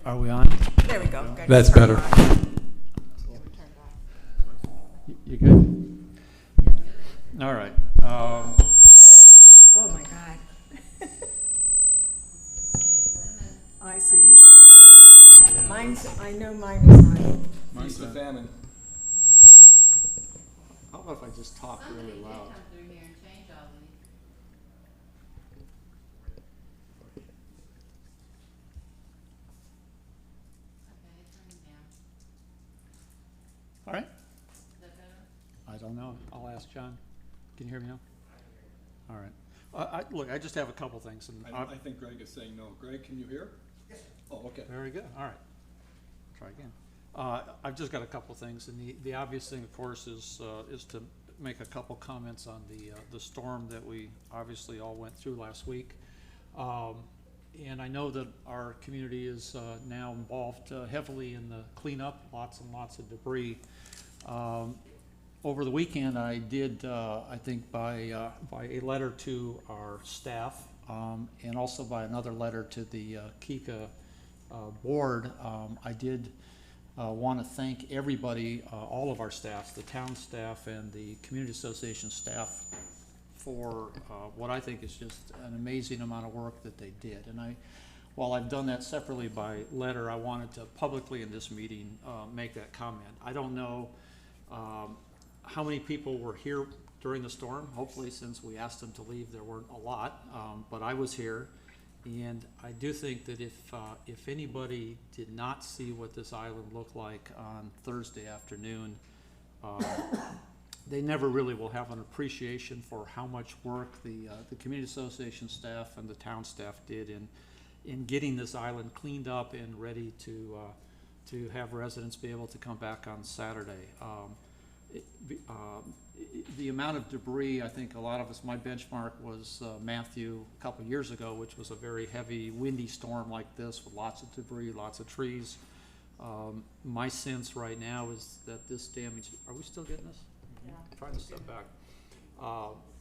Are we on? There we go. Got That's it turned better. on. You good? All right. Oh my God. I see. I know mine is on. Mine's the famine. How about if I just talk really loud? Come through here and change all these. Okay, it's turning down. All right. Is that better? I don't know. I'll ask John. Can you hear me now? All right. Look, I just have a couple things. And I think Greg is saying no. Greg, can you hear? Yes. Oh, okay. Very good. All right. Try again. I've just got a couple things, and the obvious thing, of course, is to make a couple comments on the storm that we obviously all went through last week. And I know that our community is now involved heavily in the cleanup, lots and lots of debris. Over the weekend, I did, I think, by a letter to our staff, and also by another letter to the KICA board, I did want to thank everybody, all of our staffs, the town staff and the community association staff, for what I think is just an amazing amount of work that they did. And while I've done that separately by letter, I wanted to publicly in this meeting make that comment. I don't know how many people were here during the storm. Hopefully, since we asked them to leave, there weren't a lot, but I was here. And I do think that if anybody did not see what this island looked like on Thursday afternoon, they never really will have an appreciation for how much work the community association staff and the town staff did in getting this island cleaned up and ready to have residents be able to come back on Saturday. The amount of debris, I think a lot of us, my benchmark was Matthew a couple years ago, which was a very heavy, windy storm like this with lots of debris, lots of trees. My sense right now is that this damage, are we still getting this? Yeah. Trying to step back.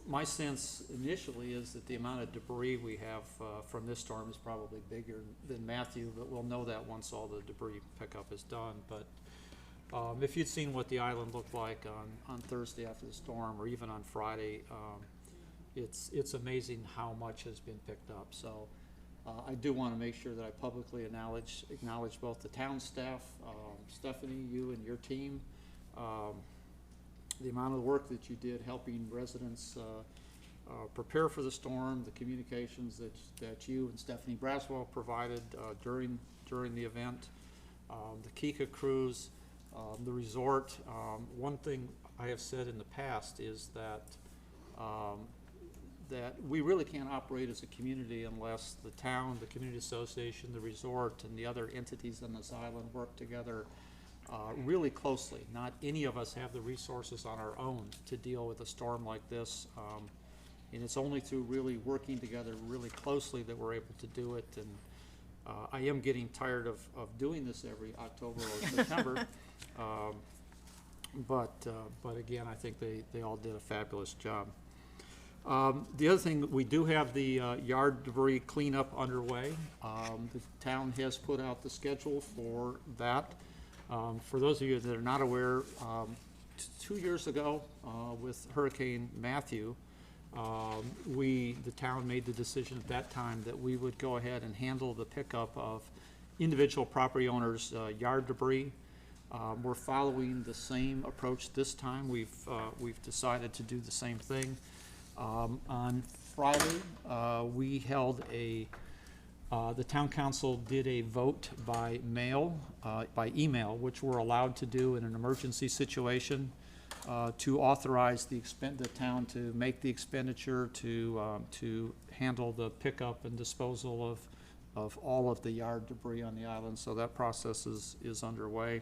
My sense initially is that the amount of debris we have from this storm is probably bigger than Matthew, but we'll know that once all the debris pickup is done. But if you'd seen what the island looked like on Thursday after the storm, or even on Friday, it's amazing how much has been picked up. So I do want to make sure that I publicly acknowledge both the town staff, Stephanie, you and your team, the amount of work that you did helping residents prepare for the storm, the communications that you and Stephanie Braswell provided during the event, the KICA crews, the resort. One thing I have said in the past is that we really can't operate as a community unless the town, the community association, the resort, and the other entities on this island work together really closely. Not any of us have the resources on our own to deal with a storm like this, and it's only through really working together really closely that we're able to do it. And I am getting tired of doing this every October or September, but again, I think they all did a fabulous job. The other thing, we do have the yard debris cleanup underway. The town has put out the schedule for that. For those of you that are not aware, 2 years ago with Hurricane Matthew, the town made the decision at that time that we would go ahead and handle the pickup of individual property owners' yard debris. We're following the same approach this time. We've decided to do the same thing. On Friday, we held the town council did a vote by mail, by email, which we're allowed to do in an emergency situation, to authorize the town to make the expenditure to handle the pickup and disposal of all of the yard debris on the island. So that process is underway.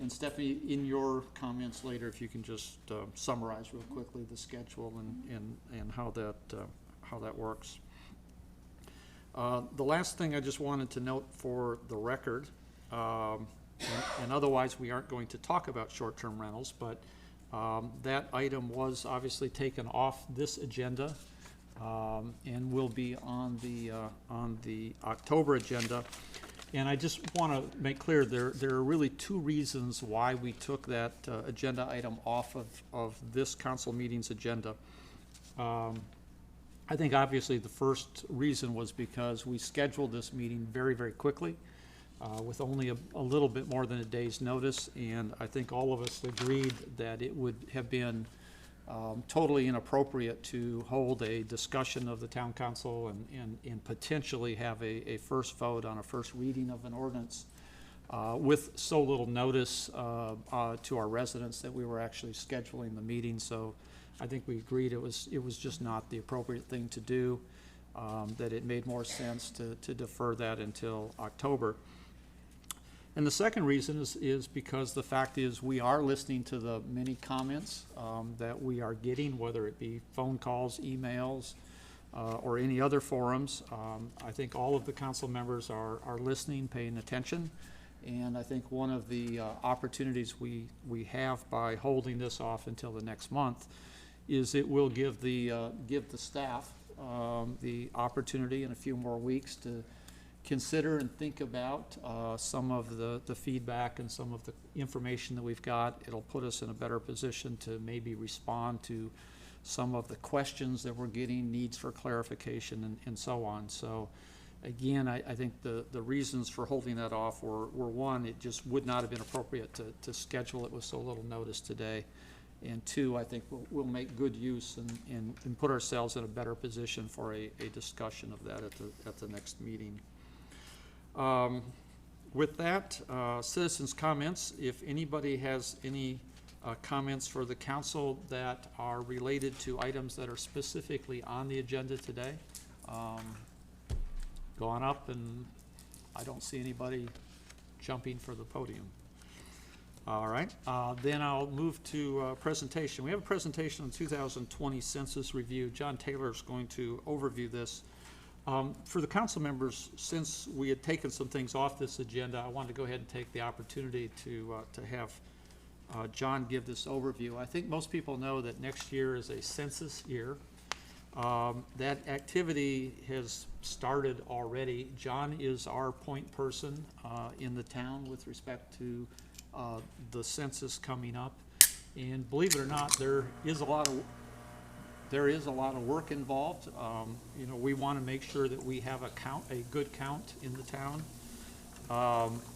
And Stephanie, in your comments later, if you can just summarize real quickly the schedule and how that works. The last thing I just wanted to note for the record, and otherwise we aren't going to talk about short-term rentals, but that item was obviously taken off this agenda and will be on the October agenda. And I just want to make clear, there are really two reasons why we took that agenda item off of this council meeting's agenda. I think obviously the first reason was because we scheduled this meeting very, very quickly with only a little bit more than a day's notice, and I think all of us agreed that it would have been totally inappropriate to hold a discussion of the town council and potentially have a first vote on a first reading of an ordinance with so little notice to our residents that we were actually scheduling the meeting. So I think we agreed it was just not the appropriate thing to do, that it made more sense to defer that until October. And the second reason is because the fact is we are listening to the many comments that we are getting, whether it be phone calls, emails, or any other forums. I think all of the council members are listening, paying attention. And I think one of the opportunities we have by holding this off until the next month is it will give the staff the opportunity in a few more weeks to consider and think about some of the feedback and some of the information that we've got. It'll put us in a better position to maybe respond to some of the questions that we're getting, needs for clarification, and so on. So again, I think the reasons for holding that off were one, it just would not have been appropriate to schedule it with so little notice today. And two, I think we'll make good use and put ourselves in a better position for a discussion of that at the next meeting. With that, citizens' comments. If anybody has any comments for the council that are related to items that are specifically on the agenda today, go on up, and I don't see anybody jumping for the podium. All right, then I'll move to presentation. We have a presentation on 2020 Census Review. John Taylor is going to overview this. For the council members, since we had taken some things off this agenda, I wanted to go ahead and take the opportunity to have John give this overview. I think most people know that next year is a census year. That activity has started already. John is our point person in the town with respect to the census coming up. And believe it or not, there is a lot of work involved. You know, we want to make sure that we have a good count in the town.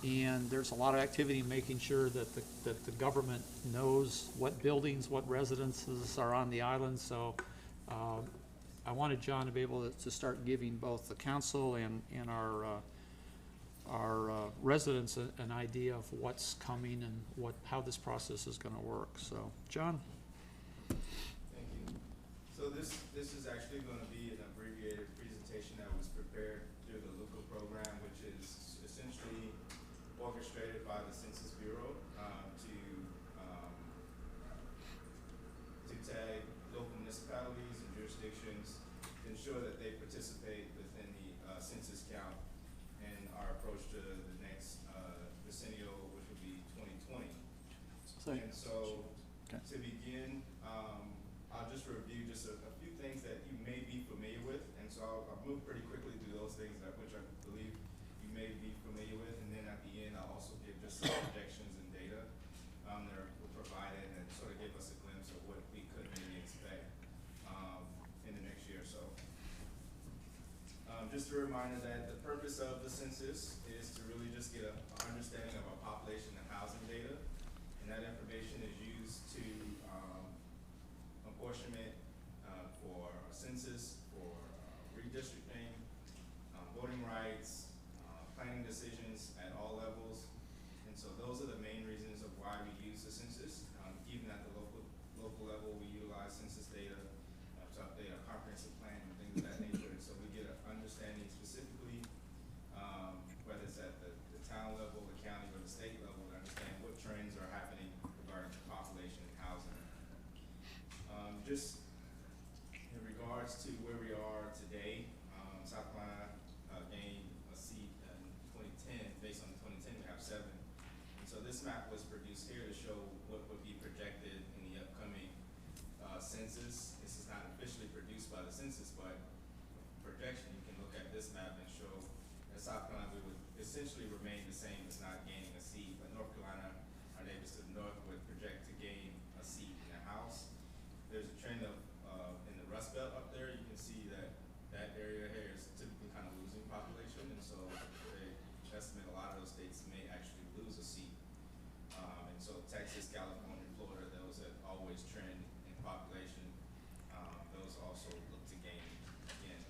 And there's a lot of activity in making sure that the government knows what buildings, what residences are on the island. So I wanted John to be able to start giving both the council and our residents an idea of what's coming and how this process is going to work. So, John. Thank you. So this is actually going to be an abbreviated presentation that was prepared through the LUCA program, which is essentially orchestrated by the Census Bureau to tag local municipalities and jurisdictions to ensure that they participate within the census count and our approach to the next decennial, which would be 2020. And so, to begin, I'll just review just a few things that you may be familiar with, and so I'll move pretty quickly through those things which I believe you may be familiar with, and then at the end I'll also give just some projections and data that were provided and sort of give us a glimpse of what we could maybe expect in the next year or so. Just a reminder that the purpose of the census is to really just get an understanding of our population and housing data, and that information is used to apportionment for census, for redistricting, voting rights, planning decisions at all levels. And so those are the main reasons of why we use the census. Even at the local level, we utilize census data to update our comprehensive plan and things of that nature. And so we get an understanding specifically, whether it's at the town level, the county, or the state level, to understand what trends are happening regarding population and housing. Just in regards to where we are today, South Carolina gained a seat in 2010. Based on the 2010, we have 7. And so this map was produced here to show what would be projected in the upcoming census. This is not officially produced by the census, but projection, you can look at this map and show that South Carolina, we would essentially remain the same as not gaining a seat, but North Carolina, our neighbors to the north, would project to gain a seat in the House. There's a trend of, in the Rust Belt up there, you can see that that area here is typically kind of losing population, and so they estimate a lot of those states may actually lose a seat. And so Texas, California, Florida, those that always trend in population, those also look to gain again.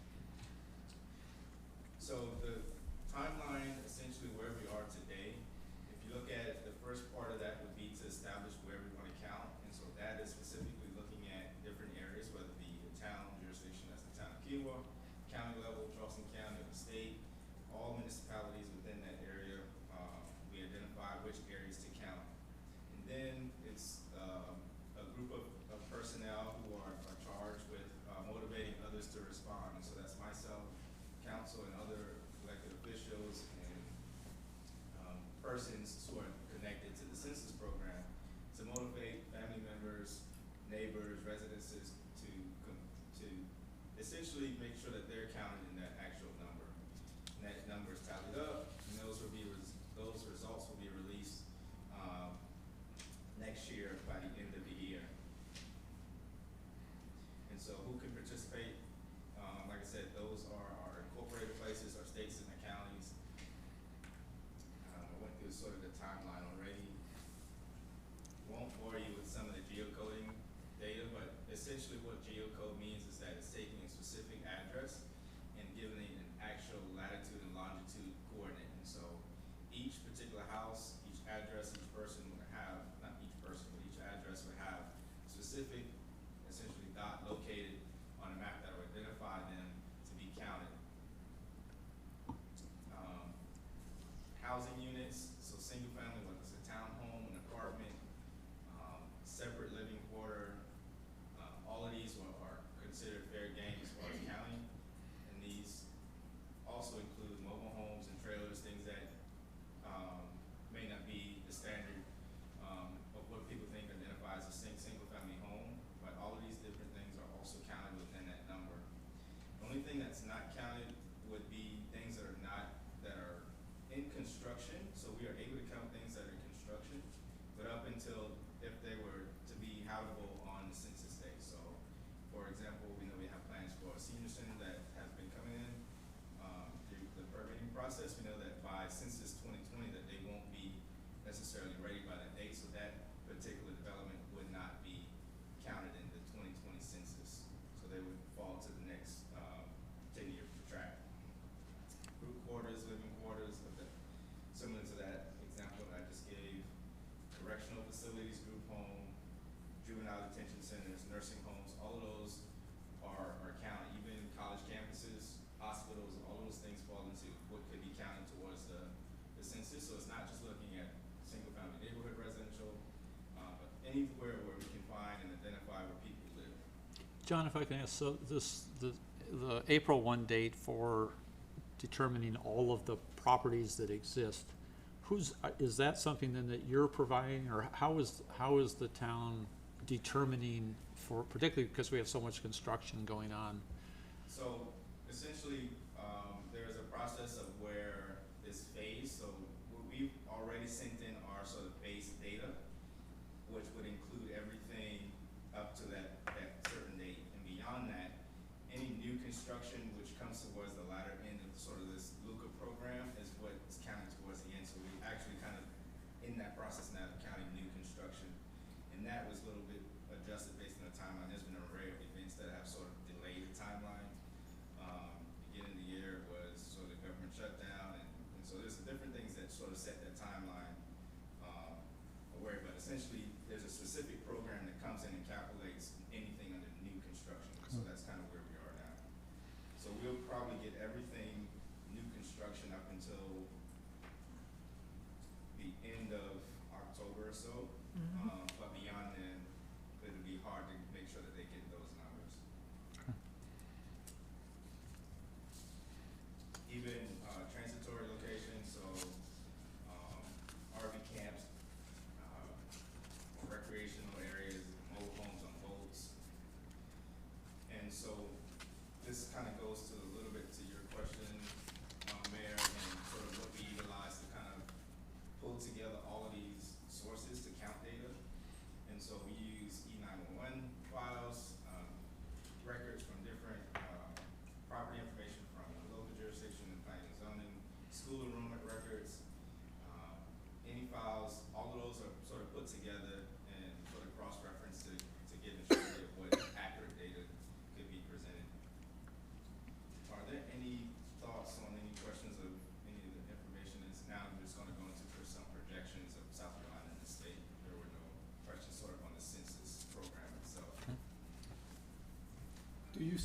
So the timeline, essentially where we are today, if you look at it, the first part of that would be to establish where we want to count. And so that is specifically looking at different areas, whether it be the town jurisdiction, that's the town of Kiowa, county level, Charleston County, or the state, all municipalities within that area, we identify which areas to count. And then it's a group of personnel who are charged with motivating others to respond. And so that's myself, council, and other elected officials and persons who are connected to the census program to motivate family members, neighbors, residences to essentially make sure that they're counted in that actual number. And that number is tallied up, and those results will be released next year by the end of the year. And so who can participate? Like I said, those are our incorporated places, our states and the counties. I went through sort of the timeline already. Won't bore you with some of the geocoding data, but essentially what geocode means is that it's taking a specific address and giving it an actual latitude and longitude coordinate. And so each particular house, each address, each person would have, not each person, but each address would have a specific, essentially dot located on a map that would identify them to be counted. Housing units, so single family, whether it's a townhome, an apartment, separate living quarter, all of these are considered fair game as far as counting. And these also include mobile homes and trailers, things that may not be the standard of what people think identifies as a single family home, but all of these different things are also counted within that number. The only thing that's not counted would be things that are in construction. So we are able to count things that are in construction, but up until if they were to be habitable on the census day. So for example, we know we have plans for a senior center that has been coming in through the permitting process. We know that by census 2020 that they won't be necessarily ready by that date, so that particular development would not be counted in the 2020 census. So they would fall to the next 10-year track. Group quarters, living quarters, similar to that example that I just gave. Correctional facilities, group home, juvenile detention centers, nursing homes, all of those are counted. Even college campuses, hospitals, all those things fall into what could be counted towards the census. So it's not just looking at single family neighborhood residential, but anywhere where we can find and identify where people live. John, if I can ask, so the April 1 date for determining all of the properties that exist, is that something then that you're providing, or how is the town determining, for particularly because we have so much construction going on? So essentially, there's a process of where it's phased. So we've already sent in our sort of base data, which would include everything up to that certain date. And beyond that, any new construction which comes towards the latter end of sort of this LUCA program is what is counted towards the end. So we actually kind of in that process now of counting new construction. And that was a little bit adjusted based on the timeline. There's been an array of events that have sort of delayed the timeline. Beginning of the year was sort of government shutdown, and so there's different things that sort of set that timeline away. But essentially, there's a specific program that comes in and calculates anything under new construction. So that's kind of where we are now. So we'll probably get everything new construction up until the end of October or so. But beyond then, it'll be hard to make sure that they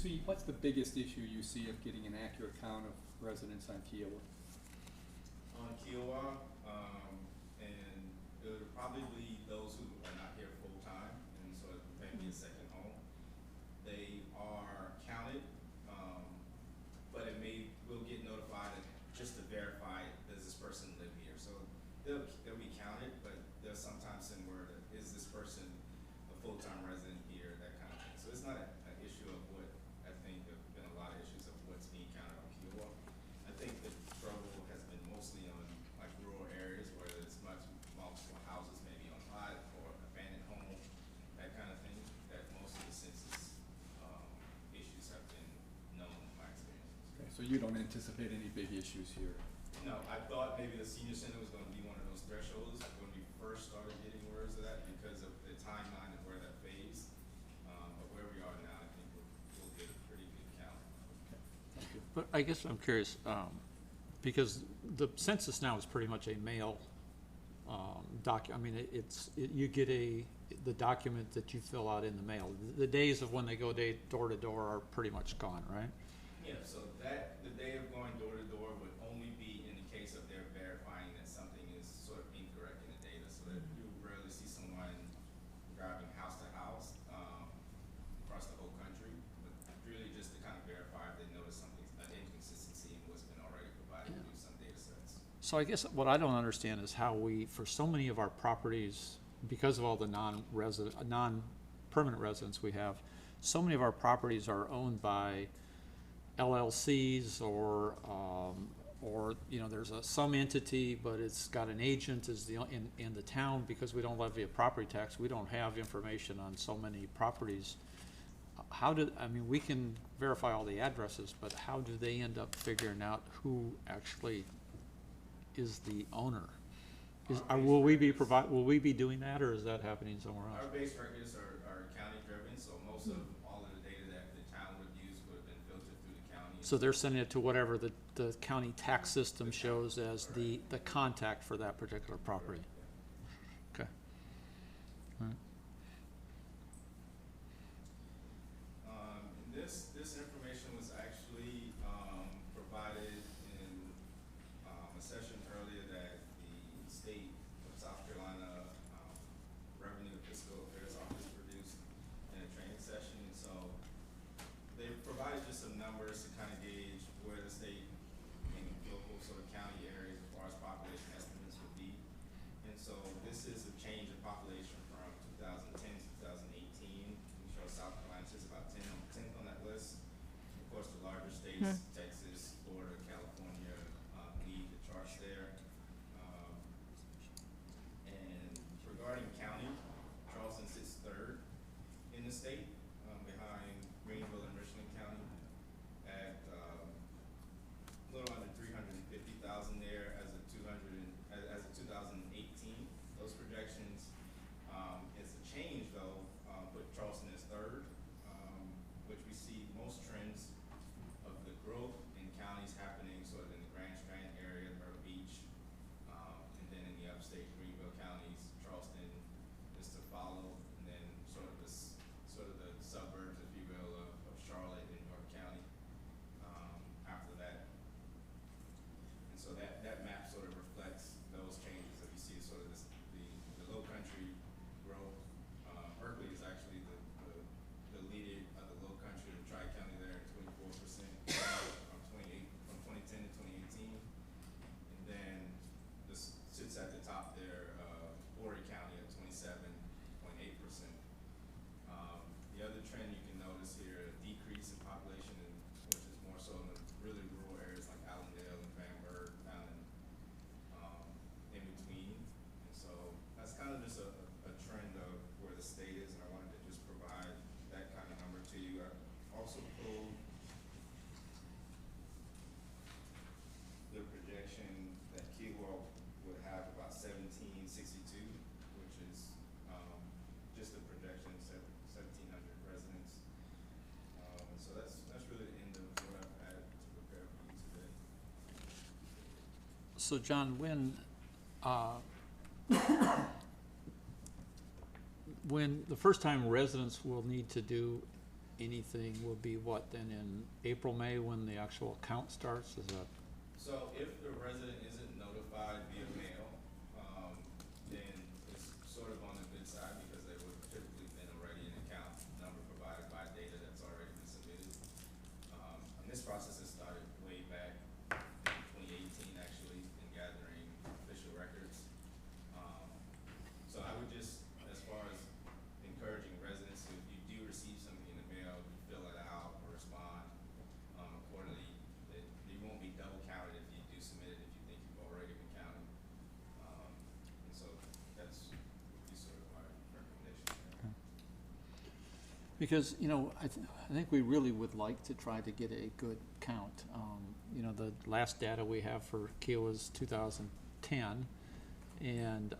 see, what's the biggest issue you see of getting an accurate count of residents on Kiowa? On Kiowa, and it would probably be those who are not here full-time, and so it may be a second home. They are counted, but we'll get notified just to verify, does this person live here? So they'll be counted, but they'll sometimes send word, is this person a full-time resident here, that kind of thing. So it's not an issue of what, I think there've been a lot of issues of what's being counted on Kiowa. I think the struggle has been mostly on like rural areas where there's multiple houses maybe on lot or abandoned home, that kind of thing, that most of the census, issues have been known in my experience. Okay, so you don't anticipate any big issues here? No, I thought maybe the senior center was gonna be one of those thresholds when we first started getting words of that because of the timeline of where that phased. But where we are now, I think we'll get a pretty good count. Thank you. But I guess I'm curious, because the census now is pretty much a mail I mean, you get the document that you fill out in the mail. The days of when they go door to door are pretty much gone, right? Yeah, so the day of going door to door would only be in the case of they're verifying that something is sort of incorrect in the data, so that you rarely see someone driving house to house, across the whole country, but really just to kind of verify if they notice something, an inconsistency in what's been already provided through some data sets. So I guess what I don't understand is how we, for so many of our properties, because of all the non-permanent residents we have, so many of our properties are owned by LLCs or there's some entity, but it's got an agent in the town. Because we don't levy a property tax, we don't have information on so many properties. We can verify all the addresses, but how do they end up figuring out who actually is the owner? Will we be doing that, or is that happening somewhere Our else? base records are county driven, so most of all of the data that the town would use would have been filtered through the county. So they're sending it to whatever the county tax system shows as the contact for that particular property. Okay. All right. And this information was actually provided in a session earlier that the state of South Carolina Revenue and Fiscal Affairs Office produced in a training session. And so they provided just some numbers to kind of gauge where the state and local sort of county areas as far as population estimates would be. And so this is a change in population from 2010 to 2018. We show South Carolina is about 10th on that list. Of course, the larger states, Texas, Florida, California, lead the charts there. And regarding county, Charleston sits third in the state, behind Greenville and Richland County at a little under 350,000 there as of 2018. Those projections, it's a change though, put Charleston as third, which we see most trends of the growth in counties happening sort of in the Grand Strand area, Myrtle Beach, and then in the upstate Greenville counties. Charleston is to follow, and then sort of the suburbs, if you will, of Charlotte and York County after that. And so that map sort of reflects those changes that we see, sort of the low country growth. Berkeley is actually the leader of the low country of Tri-County there at 24% from 2010 to 2018. And then this sits at the top there, Horry County at 27.8%. The other trend you can notice here, a decrease in population, which is more so in the really rural areas like Allendale and Vandenberg, down in between. And so that's kind of just a trend of where the state is, and I wanted to just provide that kind of number to you. I also pulled the projection that Kiowa would have about 1762, which is just a projection, 1,700 residents. So that's really the end of what I've had to prepare for you today. So John, when the first time residents will need to do anything will be what, then in April, May, when the actual count starts, is that? So if the resident isn't notified via mail, then it's sort of on the good side because they would have typically been already an account number provided by data that's already been submitted. And this process has started way back in 2018 actually in gathering official records. So I would just, as far as encouraging residents, if you do receive something in the mail, you fill it out or respond accordingly. You won't be double counted if you do submit it if you think you've already been counted. And so that's would be sort of our recommendation there. Because, you know, I think we really would like to try to get a good count. You know, the last data we have for Kiowa is 2010, and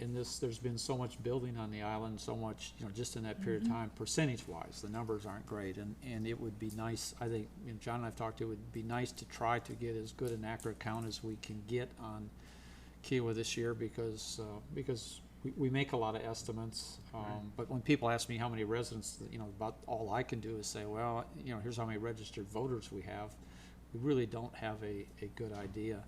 in this, there's been so much building on the island, so much, you know, just in that period of time, percentage-wise, the numbers aren't great, and it would be nice, I think, you know, John and I've talked to, it would be nice to try to get as good an accurate count as we can get on Kiowa this year, because we make a lot of estimates, but when people ask me how many residents, you know, about all I can do is say, well, you know, here's how many registered voters we have. We really don't have a good idea.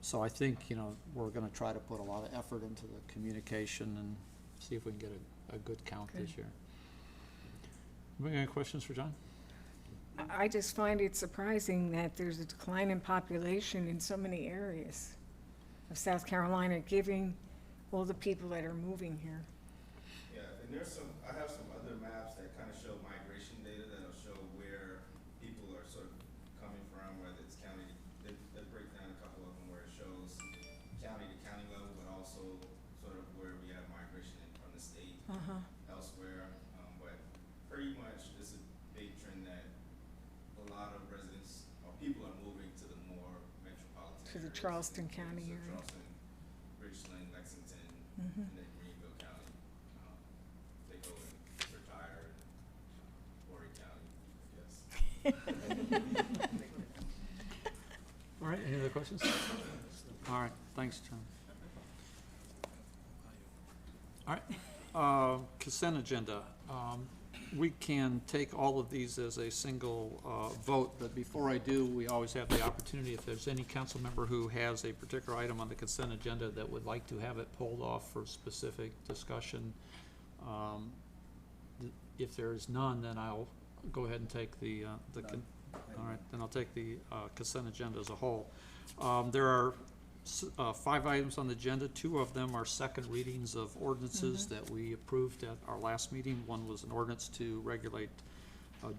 So I think, you know, we're gonna try to put a lot of effort into the communication and see if we can get a good count this year. Any questions for John? I just find it surprising that there's a decline in population in so many areas of South Carolina, given all the people that are moving here. Yeah, and I have some other maps that kind of show migration data that'll show where people are sort of coming from, whether it's county, they break down a couple of them where it shows county to county level, but also sort of where we have migration from the state elsewhere. But pretty much this is a big trend that a lot of residents or people are moving to the more metropolitan To the areas. Charleston County So area. Charleston, Richland, Lexington, and then Greenville County. They go and retire in Horry County, I guess. All right, any other questions? All right, thanks, John. All right, consent agenda. We can take all of these as a single vote, but before I do, we always have the opportunity, if there's any council member who has a particular item on the consent agenda that would like to have it pulled off for specific discussion. If there is none, then I'll go ahead and take all right, then I'll take the consent agenda as a whole. There are 5 items on the agenda. 2 of them are second readings of ordinances that we approved at our last meeting. One was an ordinance to regulate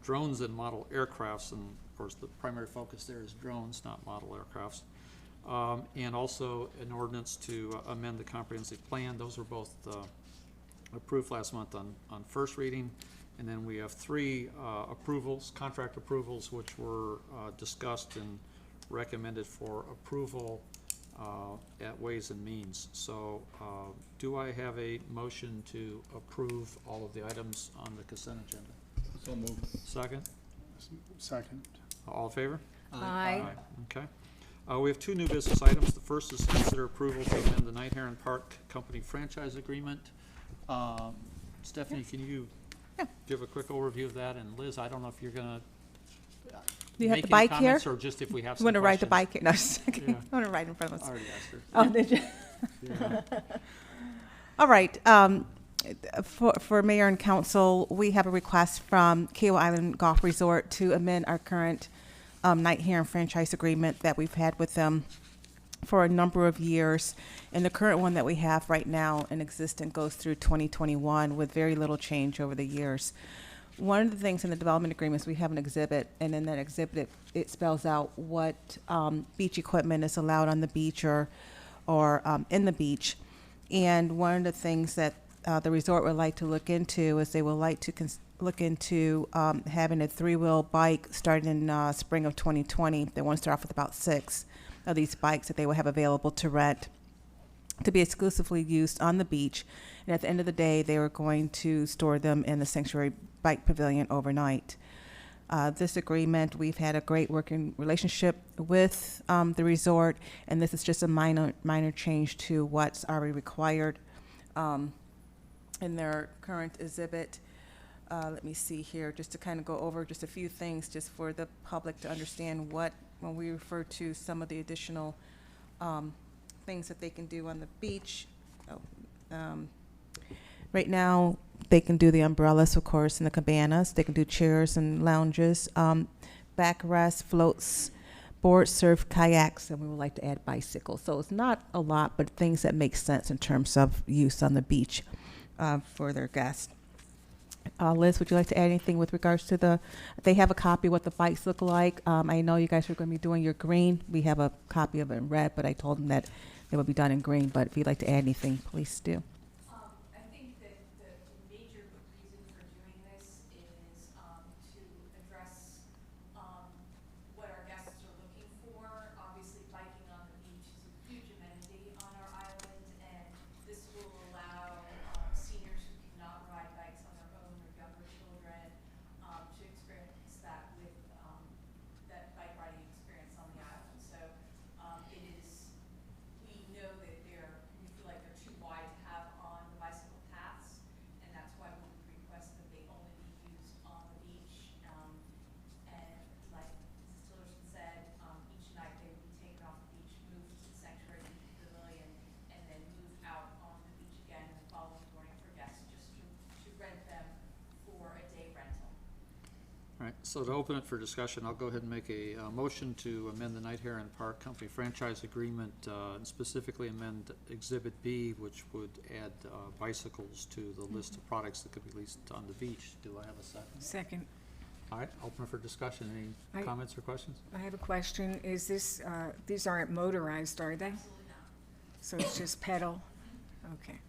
drones and model aircrafts, and of course the primary focus there is drones, not model aircrafts. And also an ordinance to amend the comprehensive plan. Those were both approved last month on first reading. And then we have 3 approvals, contract approvals, which were discussed and recommended for approval at Ways and Means. So do I have a motion to approve all of the items on the consent agenda? So moved. Second? Second. All in favor? Aye. Okay. We have 2 new business items. The first is consider approval to amend the Night Heron Park Company franchise agreement. Stephanie, can you give a quick overview of that? And Liz, I don't know if you're gonna Do you have make the any bike here? comments, or just if we have You some want to ride the questions. bike here? No, just kidding. Yeah. I want to ride in front of I us. already asked her. Oh, did you? Yeah. All right. For mayor and council, we have a request from Kiowa Island Golf Resort to amend our current Night Heron franchise agreement that we've had with them for a number of years. And the current one that we have right now in existence goes through 2021 with very little change over the years. One of the things in the development agreements, we have an exhibit, and in that exhibit, it spells out what beach equipment is allowed on the beach or in the beach. And one of the things that the resort would like to look into is they would like to look into having a 3-wheel bike starting in spring of 2020. They want to start off with about 6 of these bikes that they will have available to rent to be exclusively used on the beach. And at the end of the day, they were going to store them in the Sanctuary Bike Pavilion overnight. This agreement, we've had a great working relationship with the resort, and this is just a minor change to what's already required in their current exhibit. Let me see here, just to kind of go over just a few things, just for the public to understand what, when we refer to some of the additional things that they can do on the beach. Right now, they can do the umbrellas, of course, and the cabanas. They can do chairs and lounges, backrest, floats, board surf, kayaks, and we would like to add bicycles. So it's not a lot, but things that make sense in terms of use on the beach for their guests. Liz, would you like to add anything with regards to they have a copy of what the bikes look like. I know you guys are going to be doing your green. We have a copy of it in red, but I told them that it will be done in green. But if you'd like to add anything, please do. I think that the major reason for doing this is to address what our guests are looking for. Obviously, biking on the beach is a huge amenity on our island, and this will allow seniors who cannot ride bikes on their own or younger children to experience that with that bike riding experience on the island. So it is, we know that we feel like they're too wide to have on the bicycle paths, and that's why we would request that they only be used on the beach. And like Mrs. Tillerson said, each night they would be taken off the beach, moved to the sanctuary pavilion, and then moved out on the beach again the following morning for guests, just to rent them for a day rental. All right, so to open it for discussion, I'll go ahead and make a motion to amend the Night Heron Park Company franchise agreement, and specifically amend Exhibit B, which would add bicycles to the list of products that could be leased on the beach. Do I have a second? Second. All right, open it for discussion. Any comments or questions? I have a question. Is this, these aren't motorized, are they? Absolutely not. So it's just pedal? Okay,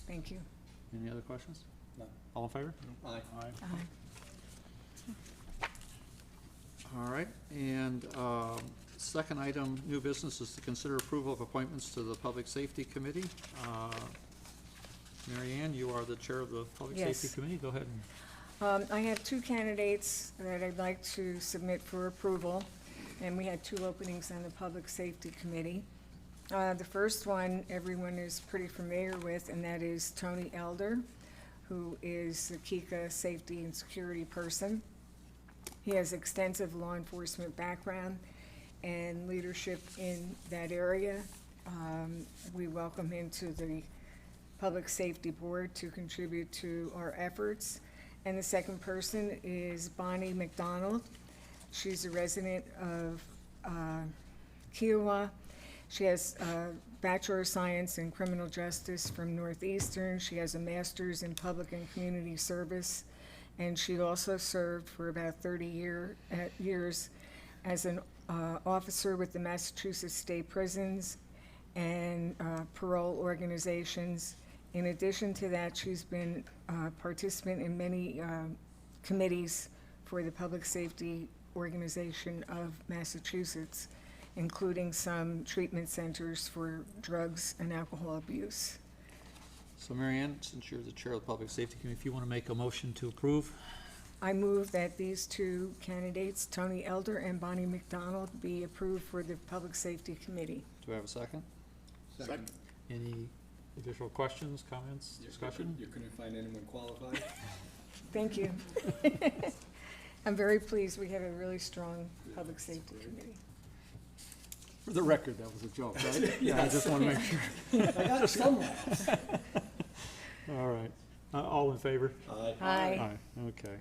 thank you. Any other questions? No. All in favor? Aye. Aye. All right, and second item, new business, is to consider approval of appointments to the Public Safety Committee. Mary Ann, you are the chair of the Public Yes. Safety Committee. Go ahead. I have two candidates that I'd like to submit for approval, and we had two openings on the Public Safety Committee. The first one, everyone is pretty familiar with, and that is Tony Elder, who is the KICA safety and security person. He has extensive law enforcement background and leadership in that area. We welcome him to the Public Safety Board to contribute to our efforts. And the second person is Bonnie McDonald. She's a resident of Kiowa. She has a Bachelor of Science in Criminal Justice from Northeastern. She has a Master's in Public and Community Service. And she also served for about 30 years as an officer with the Massachusetts State Prisons and parole organizations. In addition to that, she's been a participant in many committees for the Public Safety Organization of Massachusetts, including some treatment centers for drugs and alcohol abuse. So Mary Ann, since you're the chair of the Public Safety Committee, if you want to make a motion to approve. I move that these two candidates, Tony Elder and Bonnie McDonald, be approved for the Public Safety Committee. Do I have a second? Second. Any additional questions, comments, discussion? You couldn't find anyone qualified? Thank you. I'm very pleased. We have a really strong Public Safety Committee. For the record, that was a joke, right? Yeah, I just want to make sure. I got it somewhere. All right. All in favor? Aye. Okay.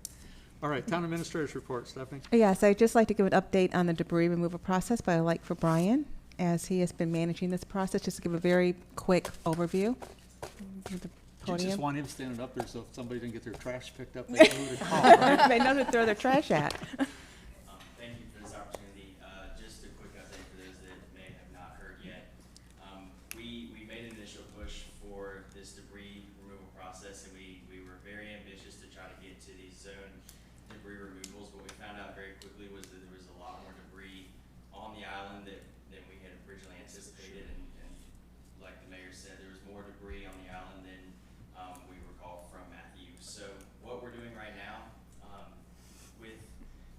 All right, Town Administrator's report, Stephanie. Yes, I'd just like to give an update on the debris removal process, but I'd like for Brian, as he has been managing this process, just to give a very quick overview. With the You just podium. want him standing up there so if somebody didn't get their trash picked up, they can move to call, right? They know to throw their trash at. Thank you for this opportunity. Just a quick update for those that may have not heard yet. We made an initial push for this debris removal process, and we were very ambitious to try to get to these zone debris removals. What we found out very quickly was that there was a lot more debris on the island than we had originally anticipated, and like the mayor said, there was more debris on the island than we recall from Matthew. So what we're doing right now, with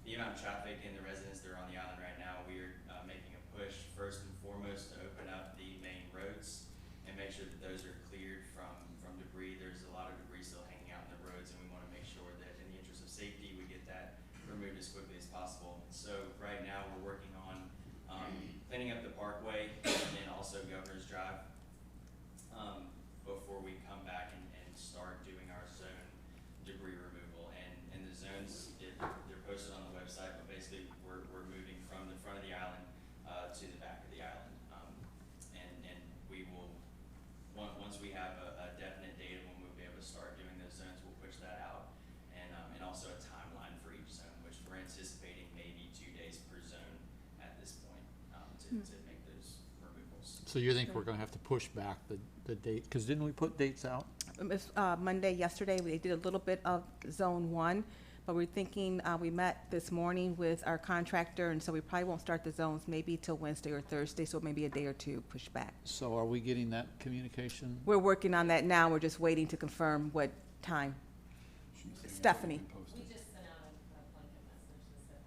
the amount of traffic and the residents that are on the island right now, we are making a push first and foremost to open up the main roads and make sure that those are cleared from debris. There's a lot of debris still hanging out in the roads, and we want to make sure that in the possible. So right now, we're working on cleaning up the Parkway and then also Governor's Drive before we come back and start doing our zone debris removal. And the zones, they're posted on the website, but basically we're moving from the front of the island to the back of the island. And we will, once we have a definite date when we'll be able to start doing those zones, we'll push that out. And also a timeline for each zone, which we're anticipating maybe 2 days per zone at this point to make those removals. So you think we're gonna have to push back the date, because didn't we put dates out? Monday, yesterday, we did a little bit of Zone 1, but we're thinking, we met this morning with our contractor, and so we probably won't start the zones maybe till Wednesday or Thursday, so maybe a day or two push back. So are we getting that communication? We're working on that now, we're just waiting to confirm what time. Stephanie? We just sent out a blanket message that said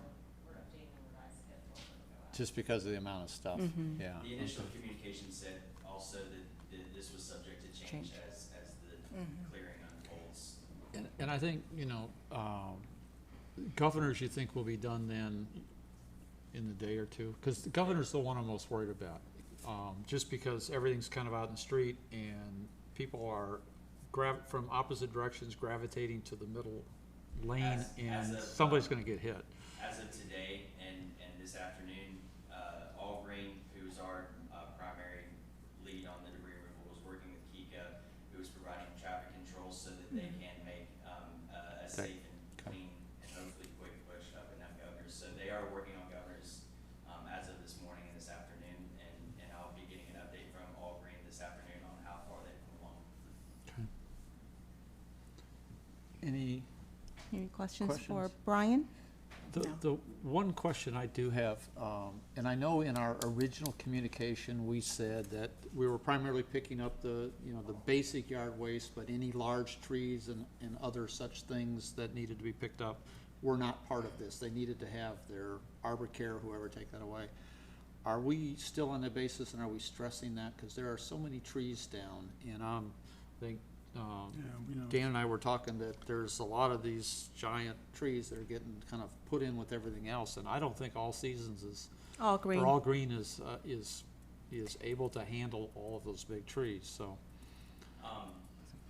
we're updating the revised schedule and it'll go out. Just because of the amount of stuff, Mhm. yeah. The initial okay. communication said also that this was subject to change Change. as the clearing unfolds. And I think, you know, governors, you think will be done then in a day or two? Because the governor's the one I'm most worried about. Just because everything's kind of out in the street and people are from opposite directions gravitating to the middle lane, As and of, somebody's gonna get hit. As of today and this afternoon, All Green, who's our primary lead on the debris removal, was working with Kika, who is providing traffic controls so that they can make a safe and clean and hopefully quick push up and down Governors. So they are working on Governors as of this morning and this afternoon, and I'll be getting an update from All Green this afternoon on how far they've come along. Okay. Any, Any questions for Questions? Brian? the one question I do have, and I know in our original communication, we said that we were primarily picking up the, you know, the basic yard waste, but any large trees and other such things that needed to be picked up were not part of this. They needed to have their arbor care, whoever, take that away. Are we still on that basis, and are we stressing that? Because there are so many trees down, and I think, Dan and I were talking that there's a lot of these giant trees that are getting kind of put in with everything else, and I don't think All Seasons is, All green. or All Green is able to handle all of those big trees, so.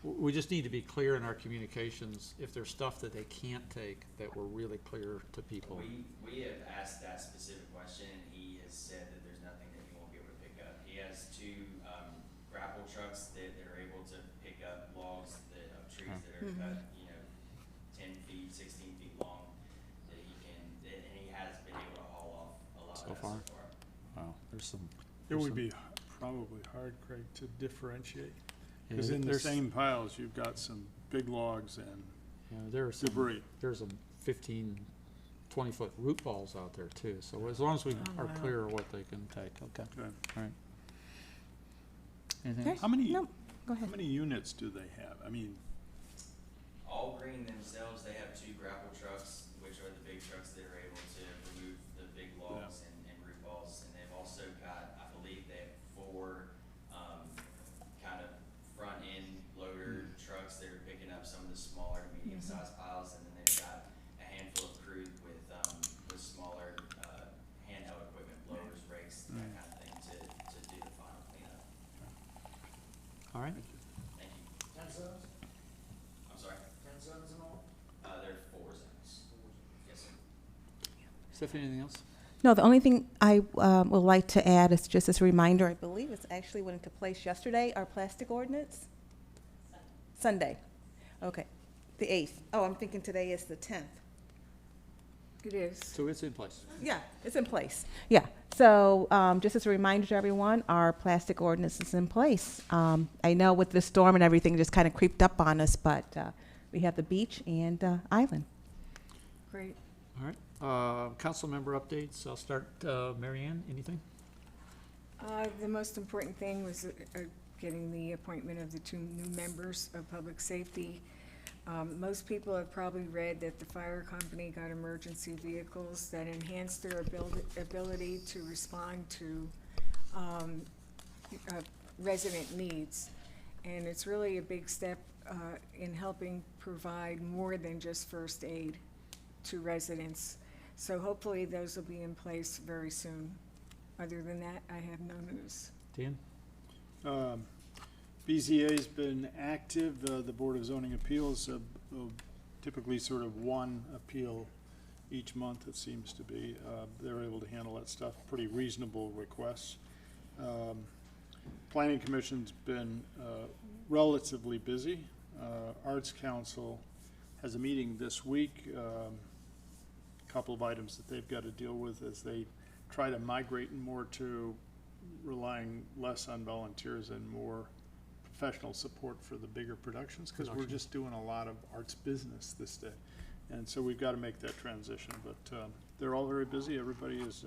We just need to be clear in our communications, if there's stuff that they can't take, that we're really clear to people. We have asked that specific question, and he has said that there's nothing that he won't be able to pick up. He has 2 grapple trucks that are able to pick up logs of trees that are cut, 10 feet, 16 feet long, that he can, and he has been able to haul off a lot So of that far? so far. Wow, there's some. It there's would some- be probably hard, Craig, to differentiate, yeah, because in the there's- same piles, you've got some big logs and Yeah, there are some. debris. There's some 15, 20-foot root balls out there too, so as long as we are clear of what they can take, okay, Okay. all right. Anything Okay. else? How many, No, go how ahead. many units do they have? I mean, All Green themselves, they have 2 grapple trucks, which are the big trucks that are able to remove the big logs and root balls. And they've also got, I believe they have 4 kind of front-end loader trucks that are picking up some of the smaller to medium-sized piles. And then they've got a handful of crew with smaller handheld equipment, blowers, rakes, that kind of thing to do the final cleanup. All right, Thank you. 10 zones? I'm sorry? 10 zones in all? There are 4 zones. Yes, sir. Stephanie, anything else? No, the only thing I would like to add is just as a reminder, I believe it's actually went into place yesterday, our plastic ordinance? Sunday. Okay, the 8th. Oh, I'm thinking today is the 10th. It is. So it's in place. Yeah, it's in place. Yeah, so just as a reminder to everyone, our plastic ordinance is in place. I know with the storm and everything, it just kind of creeped up on us, but we have the beach and island. Great. All right, council member updates, I'll start, Mary Ann, anything? The most important thing was getting the appointment of the 2 new members of public safety. Most people have probably read that the fire company got emergency vehicles that enhance their ability to respond to resident needs. And it's really a big step in helping provide more than just first aid to residents. So hopefully those will be in place very soon. Other than that, I have no news. Dan? BZA's been active. The Board of Zoning Appeals, typically sort of one appeal each month, it seems to be. They're able to handle that stuff, pretty reasonable requests. Planning Commission's been relatively busy. Arts Council has a meeting this week. Couple of items that they've got to deal with as they try to migrate more to relying less on volunteers and more professional support for the bigger productions, because we're just doing a lot of arts business this day. And so we've got to make that transition, but they're all very busy. Everybody is,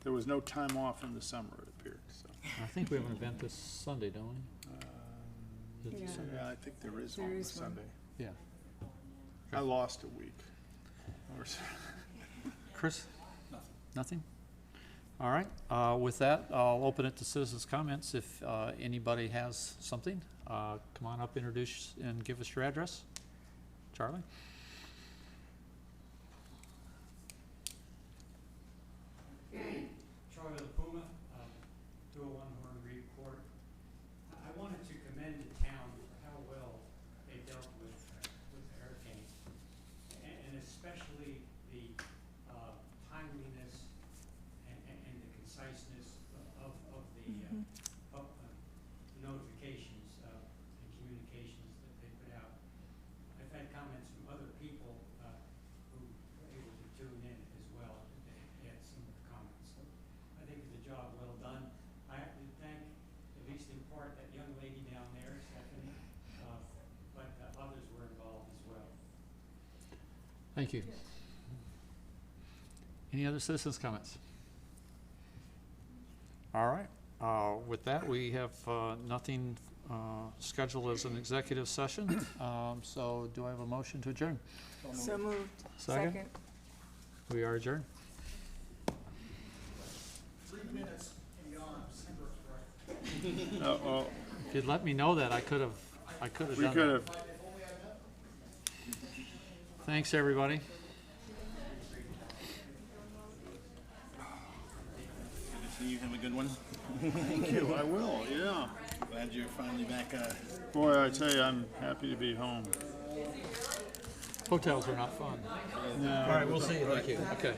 there was no time off in the summer, it appeared, so. I think we have an event this Sunday, don't we? Yeah. Yeah, I think there is There one is this one. Sunday. Yeah. I lost a week. Or so. Chris? Nothing? All right, with that, I'll open it to citizens' comments. If anybody has something, come on up, introduce, and give us your address. Charlie? Charlie the Puma, 201 Horn Reed Court. I wanted to commend the town for how well they dealt with the hurricane, and especially the timeliness and the conciseness of the notifications and communications that they put out. I've had comments from other people who were able to tune in as well. They had similar comments. So I think it's a job well done. I have to thank, at least in part, that young lady down there, Stephanie, but others were involved as well. Thank you. Any other citizens' comments? All right, with that, we have nothing scheduled as an executive session. So do I have a motion to adjourn? So moved. Second? We are adjourned. 3 minutes beyond. Uh-oh, If you'd let me know that, I could have we done could that. have. Thanks, everybody. You have a good one. Thank you, I will, yeah. Glad you're finally back. Boy, I tell you, I'm happy to be home. Hotels are not fun. No. All right, we'll see you. Thank you. Okay.